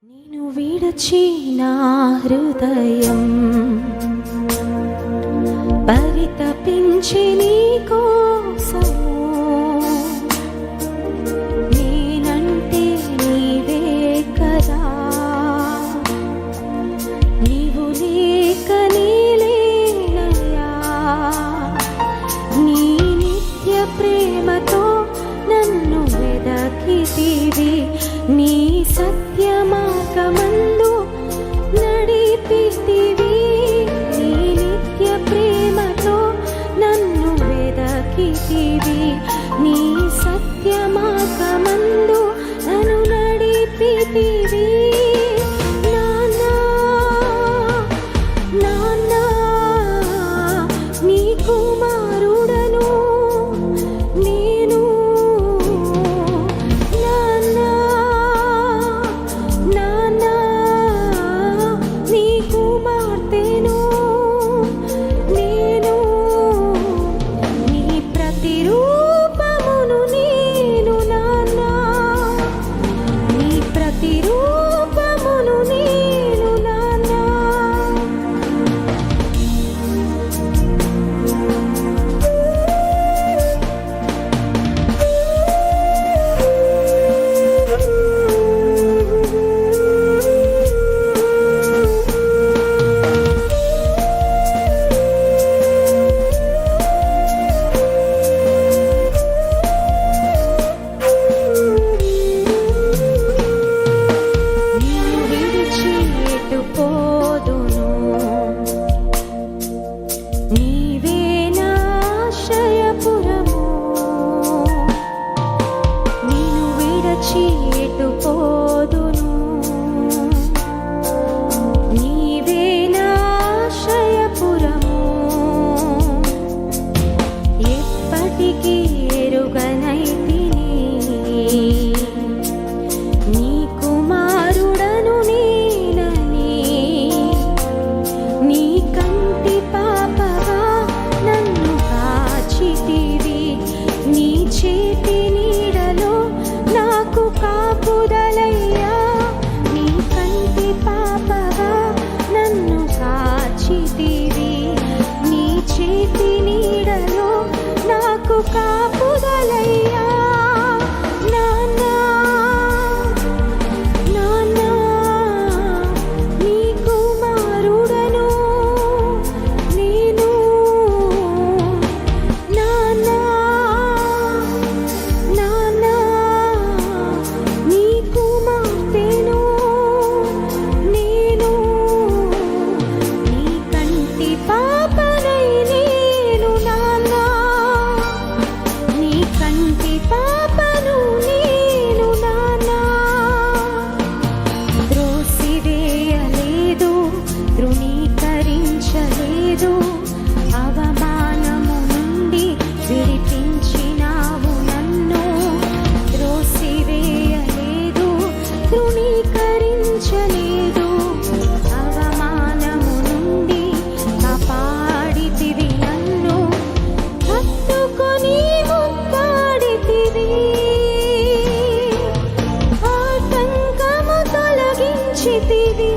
నేను విడచిన హృదయం పరితపించి నీ కోసము, నేనంటే నీవే కదా, నీవు లేక నీలేనయ్యా. నీ నిత్య ప్రేమతో నన్ను వెదకితివి, నీ సత్య మార్గమందు నడిపితివి. నీ నిత్య ప్రేమతో నన్ను వెదకితివి, నీ సత్య మార్గమందు నన్ను నడిపితివి. నాన్నా నాన్నా నీ కుమారుడను నేను, నాన్నా నాన్నా నీ కుమార్తెను నేను. నీ ప్రతిరూపమును నేను నాన్నా, నీ ప్రతిరూపమును నేను నాన్నా. నిన్ను విడిచి ఎటు పోదును, నీవే నా ఆశ్రయపురము. నిన్ను విడిచి ఎటు పోదును, నీవే నా ఆశ్రయపురము. ఎప్పటికీ ఎరుగనైతిని నీ కుమారుడను నేనని. నీ కంటి పాపగా నన్ను కాచితివి, నీ చేతి నీడలో నాకు కాపుదలయ్యా. నీ కంటి పాపగా నన్ను కాచితివి, నీ చేతి నీడలో నాకు కాపుదలయ్యా. నాన్నా నాన్నా నీ కుమారుడను నేను, నాన్నా నాన్నా నీ కుమార్తెను నేను. నీ కంటి పాపనై నేను నాన్నా, నీ కంటి పాపను నేను నాన్నా. త్రోసివేయలేదు, తృణీకరించలేదు, అవమానము నుండి విడిపించినావు నన్ను. త్రోసివేయలేదు, తృణీకరించలేదు, అవమానము నుండి కాపాడితివి నన్ను. హత్తుకొని ముద్దాడితివి, ఆటంకము తొలగించితివి.